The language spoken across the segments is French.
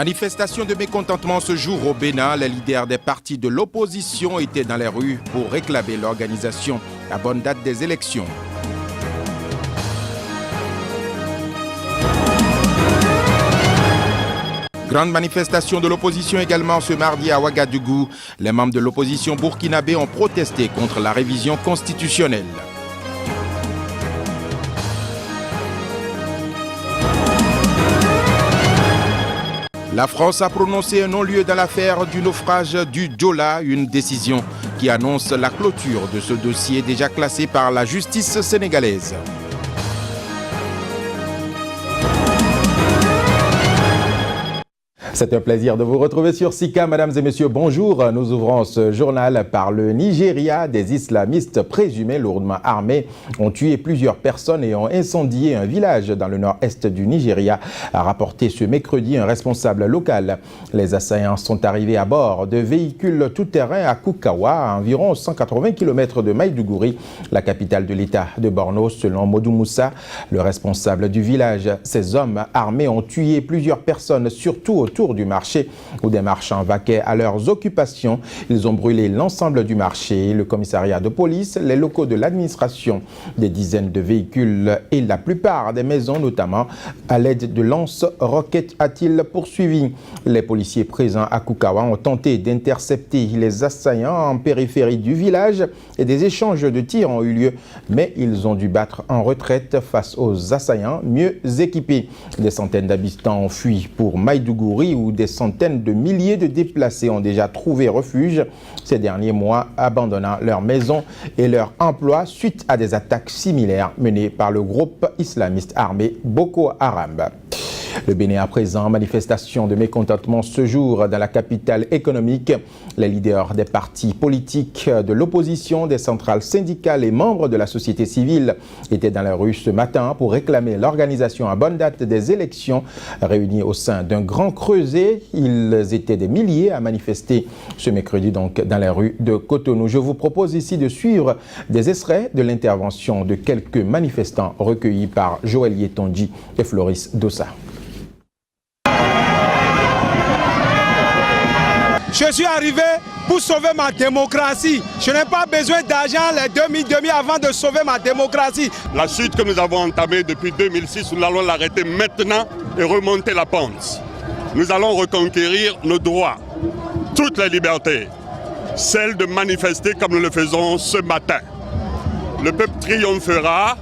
Manifestation de mécontentement ce jour au Bénin. Les leaders des partis de l'opposition étaient dans les rues pour réclamer l'organisation à bonne date des élections. Grande manifestation de l'opposition également ce mardi à Ouagadougou. Les membres de l'opposition burkinabé ont protesté contre la révision constitutionnelle. La France a prononcé un non-lieu dans l'affaire du naufrage du Joola, une décision qui annonce la clôture de ce dossier déjà classé par la justice sénégalaise. C'est un plaisir de vous retrouver sur Sika. Mesdames et messieurs, bonjour. Nous ouvrons ce journal par le Nigeria. Des islamistes présumés lourdement armés ont tué plusieurs personnes et ont incendié un village dans le nord-est du Nigeria, a rapporté ce mercredi un responsable local. Les assaillants sont arrivés à bord de véhicules tout-terrain à Kukawa, à environ 180 km de Maïdougouri, la capitale de l'État de Borno, selon Modou Moussa, le responsable du village. Ces hommes armés ont tué plusieurs personnes, surtout autour du marché où des marchands vaquaient à leurs occupations. Ils ont brûlé l'ensemble du marché, le commissariat de police, les locaux de l'administration, des dizaines de véhicules et la plupart des maisons, notamment à l'aide de lance-roquettes, a-t-il poursuivi. Les policiers présents à Kukawa ont tenté d'intercepter les assaillants en périphérie du village et des échanges de tirs ont eu lieu, mais ils ont dû battre en retraite face aux assaillants mieux équipés. Des centaines d'habitants ont fui pour Maïdougouri, où des centaines de milliers de déplacés ont déjà trouvé refuge ces derniers mois, abandonnant leur maison et leur emploi suite à des attaques similaires menées par le groupe islamiste armé Boko Haram. Le Bénin à présent, manifestation de mécontentement ce jour dans la capitale économique. Les leaders des partis politiques de l'opposition, des centrales syndicales et membres de la société civile étaient dans la rue ce matin pour réclamer l'organisation à bonne date des élections. Réunis au sein d'un grand creuset, ils étaient des milliers à manifester ce mercredi donc dans la rue de Cotonou. Je vous propose ici de suivre des extraits de l'intervention de quelques manifestants recueillis par Joël Yetonji et Floris Dossa. Je suis arrivé pour sauver ma démocratie. Je n'ai pas besoin d'argent les demi avant de sauver ma démocratie. La chute que nous avons entamée depuis 2006, nous allons l'arrêter maintenant et remonter la pente. Nous allons reconquérir nos droits, toutes les libertés, celle de manifester comme nous le faisons ce matin. Le peuple triomphera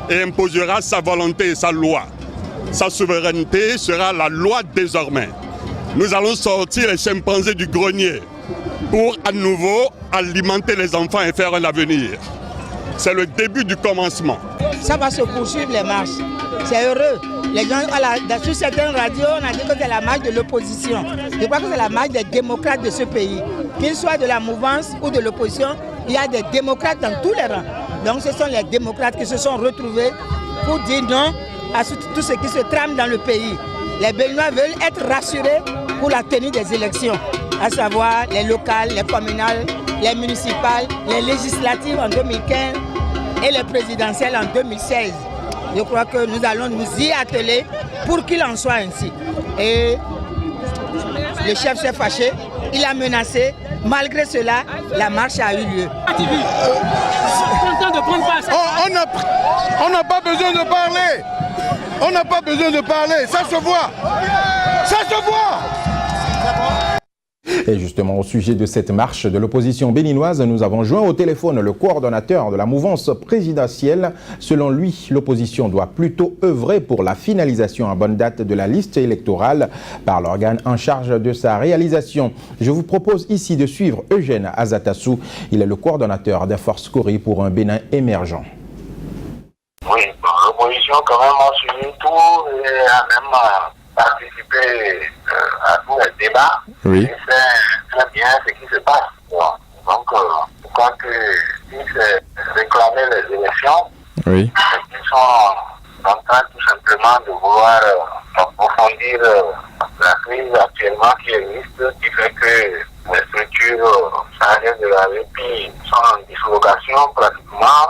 et imposera sa volonté et sa loi. Sa souveraineté sera la loi désormais. Nous allons sortir les chimpanzés du grenier pour à nouveau alimenter les enfants et faire un avenir. C'est le début du commencement. Ça va se poursuivre les marches. C'est heureux. Les gens, sur certaines radios, on a dit que c'est la marche de l'opposition. Je crois que c'est la marche des démocrates de ce pays. Qu'ils soient de la mouvance ou de l'opposition, il y a des démocrates dans tous les rangs. Donc ce sont les démocrates qui se sont retrouvés pour dire non à tout ce qui se trame dans le pays. Les Béninois veulent être rassurés pour la tenue des élections, à savoir les locales, les communales, les municipales, les législatives en 2015 et les présidentielles en 2016. Je crois que nous allons nous y atteler pour qu'il en soit ainsi. Et le chef s'est fâché, il a menacé. Malgré cela, la marche a eu lieu. On n'a pas besoin de parler. On n'a pas besoin de parler. Ça se voit. Ça se voit. Et justement, au sujet de cette marche de l'opposition béninoise, nous avons joint au téléphone le coordonnateur de la mouvance présidentielle. Selon lui, l'opposition doit plutôt œuvrer pour la finalisation à bonne date de la liste électorale par l'organe en charge de sa réalisation. Je vous propose ici de suivre Eugène Azatassou. Il est le coordonnateur des forces Cori pour un Bénin émergent. Oui, l'opposition quand même a suivi tout et a même participé à tous les débats. Oui. Et c'est très bien ce qui se passe. Donc, je crois que si c'est réclamer les élections, oui, ils sont en train tout simplement de vouloir approfondir la crise actuellement qui existe, qui fait que les structures salariales de la REPI sont en dislocation pratiquement.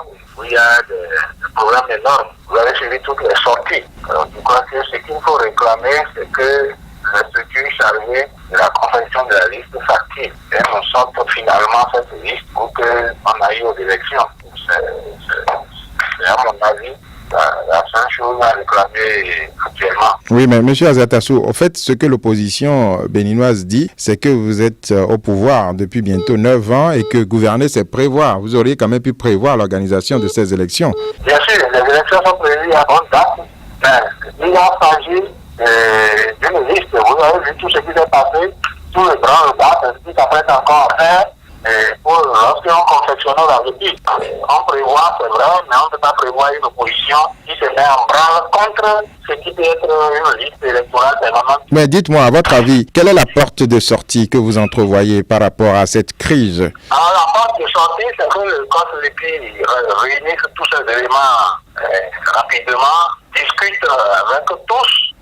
Il y a des problèmes énormes. Vous avez suivi toutes les sorties. Alors, je crois que ce qu'il faut réclamer, c'est que les structures chargées de la confection de la liste s'activent et nous sortent finalement cette liste pour qu'on aille aux élections. C'est à mon avis la seule chose à réclamer actuellement. Oui, mais M. Azatassou, en fait, ce que l'opposition béninoise dit, c'est que vous êtes au pouvoir depuis bientôt 9 ans et que gouverner, c'est prévoir. Vous auriez quand même pu prévoir l'organisation de ces élections. Bien sûr, les élections sont prévues à bonne date, mais il y a s'agit d'une liste. Vous avez vu tout ce qui s'est passé, tout le grand débat, ce qui s'apprête encore à faire. Lorsqu'on confectionne la réplique, on prévoit, c'est vrai, mais on ne peut pas prévoir une opposition qui se met en branle contre ce qui peut être une liste électorale permanente. Mais dites-moi, à votre avis, quelle est la porte de sortie que vous entrevoyez par rapport à cette crise? Alors, la porte de sortie, c'est que le COSLEPI réunisse tous ces éléments rapidement, discute avec tous,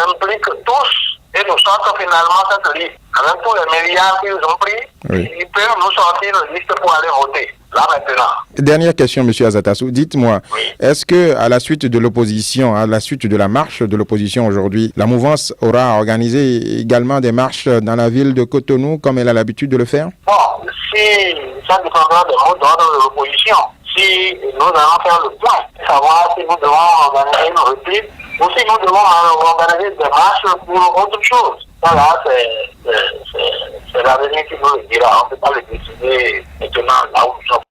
implique tous, et nous sortons finalement cette liste. Avec tous les milliards qu'ils ont pris, ils peuvent nous sortir une liste pour aller voter. Là maintenant. Dernière question, M. Azatassou. Dites-moi, est-ce que à la suite de l'opposition, à la suite de la marche de l'opposition aujourd'hui, la mouvance aura organisé également des marches dans la ville de Cotonou comme elle a l'habitude de le faire? Bon, si ça dépendra des mots d'ordre de l'opposition. Si nous allons faire le point, savoir si nous devons organiser une réplique ou si nous devons organiser des marches pour autre chose. Voilà, c'est l'avenir qui nous le dira. On ne peut pas le décider maintenant là où nous sommes.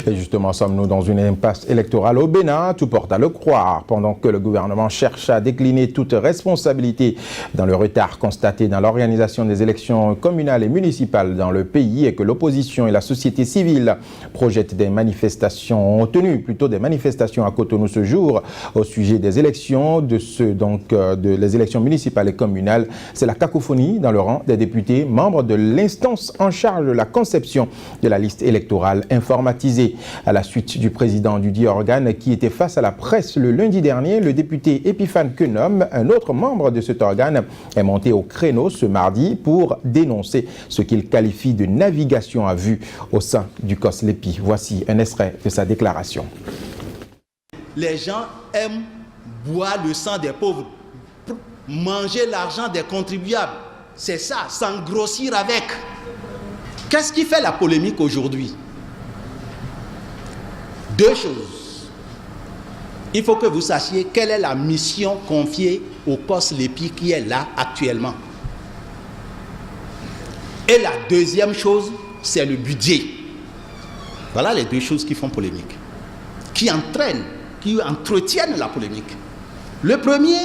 Et justement, sommes-nous dans une impasse électorale au Bénin? Tout porte à le croire. Pendant que le gouvernement cherche à décliner toute responsabilité dans le retard constaté dans l'organisation des élections communales et municipales dans le pays et que l'opposition et la société civile projettent des manifestations, ont tenu plutôt des manifestations à Cotonou ce jour au sujet des élections, de les élections municipales et communales. C'est la cacophonie dans le rang des députés, membres de l'instance en charge de la conception de la liste électorale informatisée. À la suite du président du dit organe qui était face à la presse le lundi dernier, le député Epiphane Kenom, un autre membre de cet organe, est monté au créneau ce mardi pour dénoncer ce qu'il qualifie de navigation à vue au sein du COSLEPI. Voici un extrait de sa déclaration. Les gens aiment boire le sang des pauvres, manger l'argent des contribuables. C'est ça, s'engrossir avec. Qu'est-ce qui fait la polémique aujourd'hui? Deux choses. Il faut que vous sachiez quelle est la mission confiée au COSLEPI qui est là actuellement. Et la deuxième chose, c'est le budget. Voilà les deux choses qui font polémique, qui entraînent, qui entretiennent la polémique. Le premier,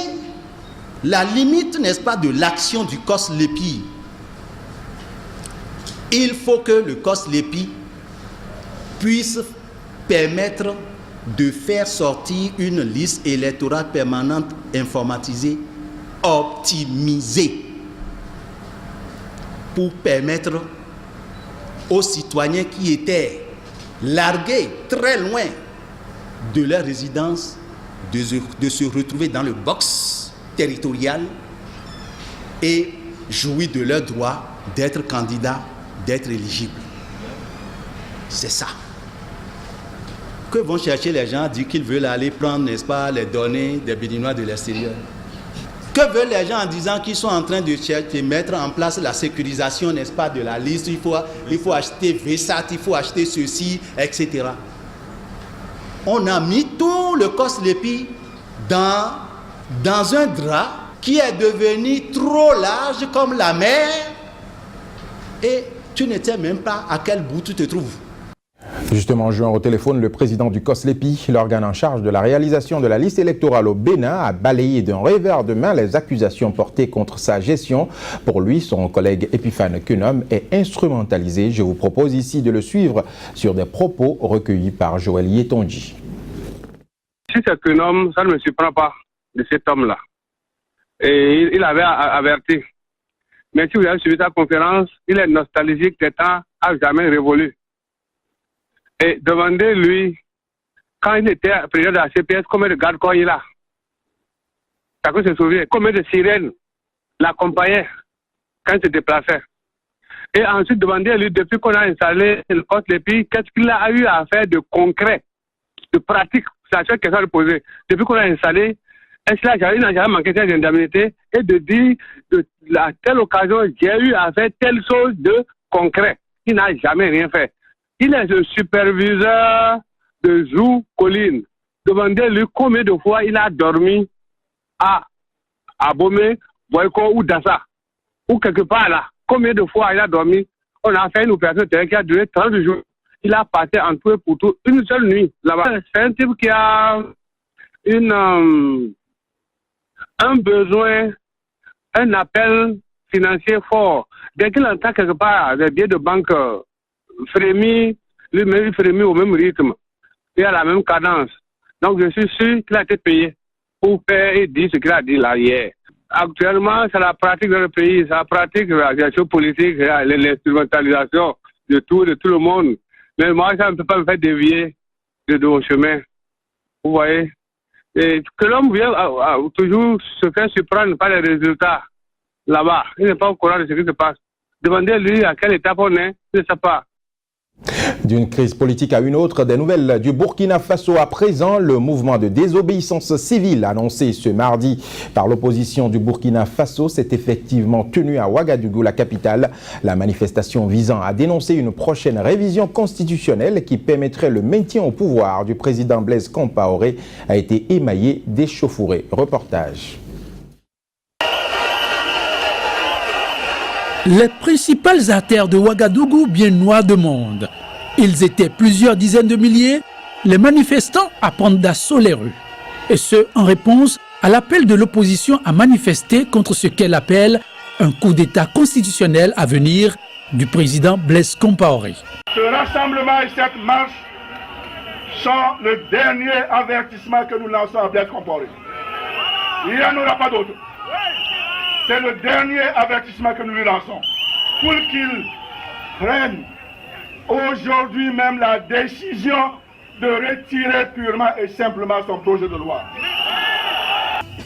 la limite, n'est-ce pas, de l'action du COSLEPI. Il faut que le COSLEPI puisse permettre de faire sortir une liste électorale permanente informatisée, optimisée, pour permettre aux citoyens qui étaient largués très loin de leur résidence de se retrouver dans le box territorial et jouir de leur droit d'être candidat, d'être éligible. C'est ça. Que vont chercher les gens, dire qu'ils veulent aller prendre, n'est-ce pas, les données des Béninois de l'extérieur? Que veulent les gens en disant qu'ils sont en train de mettre en place la sécurisation, n'est-ce pas, de la liste? Il faut acheter VSAT, il faut acheter ceci, etc. On a mis tout le COSLEPI dans un drap qui est devenu trop large comme la mer et tu ne sais même pas à quel bout tu te trouves. Justement, joint au téléphone, le président du COSLEPI, l'organe en charge de la réalisation de la liste électorale au Bénin, a balayé d'un revers de main les accusations portées contre sa gestion. Pour lui, son collègue Epiphane Kenom est instrumentalisé. Je vous propose ici de le suivre sur des propos recueillis par Joël Yetonji. Si c'est Kenom, ça ne me surprend pas de cet homme-là. Et il avait averti. Mais si vous avez suivi sa conférence, il est nostalgique des temps à jamais révolu. Et demandez-lui, quand il était président de la CPS, combien de gardes-corps il a? Chacun se souvient. Combien de sirènes l'accompagnaient quand il se déplaçait? Et ensuite, demandez-lui, depuis qu'on a installé le COSLEPI, qu'est-ce qu'il a eu à faire de concret, de pratique? C'est la seule question à lui poser. Depuis qu'on a installé, il n'a jamais manqué cette indemnité et de dire à telle occasion, j'ai eu à faire telle chose de concret. Il n'a jamais rien fait. Il est le superviseur de Zou Colline. Demandez-lui combien de fois il a dormi à Abomey, Boyko ou Dassa, ou quelque part là. Combien de fois il a dormi? On a fait une opération qui a duré 30 jours. Il a passé en tout et pour tout une seule nuit là-bas. C'est un type qui a un besoin, un appel financier fort. Dès qu'il entend quelque part des billets de banque frémit, lui-même il frémit au même rythme et à la même cadence. Donc je suis sûr qu'il a été payé pour faire et dire ce qu'il a dit là hier. Actuellement, c'est la pratique de le pays, c'est la pratique de la gestion politique, l'instrumentalisation de tout le monde. Mais moi, ça ne peut pas me faire dévier de mon chemin. Vous voyez? Et que l'homme vient toujours se faire surprendre par les résultats là-bas. Il n'est pas au courant de ce qui se passe. Demandez-lui à quelle étape on est, il ne sait pas. D'une crise politique à une autre, des nouvelles du Burkina Faso à présent. Le mouvement de désobéissance civile annoncé ce mardi par l'opposition du Burkina Faso s'est effectivement tenu à Ouagadougou, la capitale. La manifestation visant à dénoncer une prochaine révision constitutionnelle qui permettrait le maintien au pouvoir du président Blaise Compaoré a été émaillée d'échauffourées. Reportage. Les principales artères de Ouagadougou bien noires de monde. Ils étaient plusieurs dizaines de milliers, les manifestants à prendre d'assaut les rues. Et ce, en réponse à l'appel de l'opposition à manifester contre ce qu'elle appelle un coup d'État constitutionnel à venir du président Blaise Compaoré. Ce rassemblement et cette marche sont le dernier avertissement que nous lançons à Blaise Compaoré. Il n'y en aura pas d'autre. C'est le dernier avertissement que nous lui lançons pour qu'il prenne aujourd'hui même la décision de retirer purement et simplement son projet de loi.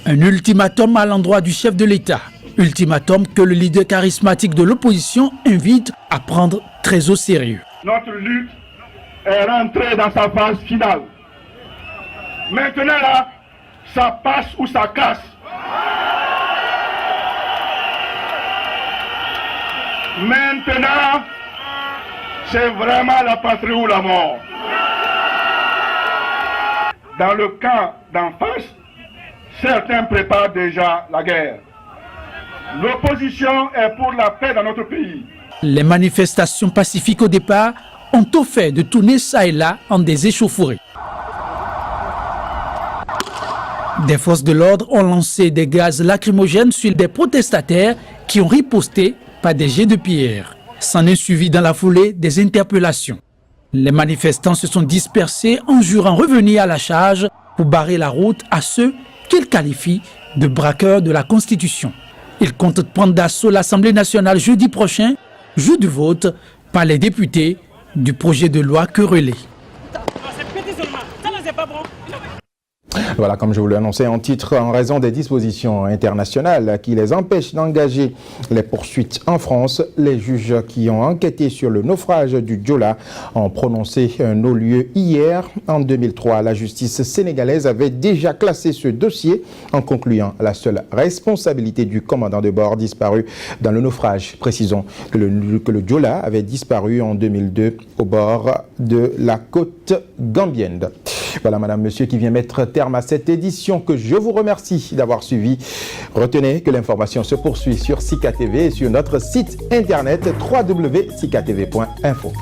Un ultimatum à l'endroit du chef de l'État. Ultimatum que le leader charismatique de l'opposition invite à prendre très au sérieux. Notre lutte est rentrée dans sa phase finale. Maintenant là, ça passe ou ça casse. Maintenant, c'est vraiment la patrie ou la mort. Dans le camp d'en face, certains préparent déjà la guerre. L'opposition est pour la paix dans notre pays. Les manifestations pacifiques au départ ont au fait de tourner ça et là en des échauffourées. Des forces de l'ordre ont lancé des gaz lacrymogènes sur des protestataires qui ont riposté par des jets de pierre. S'en est suivi dans la foulée des interpellations. Les manifestants se sont dispersés en jurant revenir à la charge pour barrer la route à ceux qu'ils qualifient de braqueurs de la Constitution. Ils comptent prendre d'assaut l'Assemblée nationale jeudi prochain, jour du vote, par les députés du projet de loi querellé. Voilà, comme je vous l'ai annoncé en titre, en raison des dispositions internationales qui les empêchent d'engager les poursuites en France, les juges qui ont enquêté sur le naufrage du Joola ont prononcé un non-lieu hier. En 2003, la justice sénégalaise avait déjà classé ce dossier en concluant la seule responsabilité du commandant de bord disparu dans le naufrage. Précisons que le Joola avait disparu en 2002 au bord de la côte gambienne. Voilà, madame, monsieur, qui vient mettre terme à cette édition que je vous remercie d'avoir suivi. Retenez que l'information se poursuit sur Sika TV et sur notre site internet www.sikatv.info.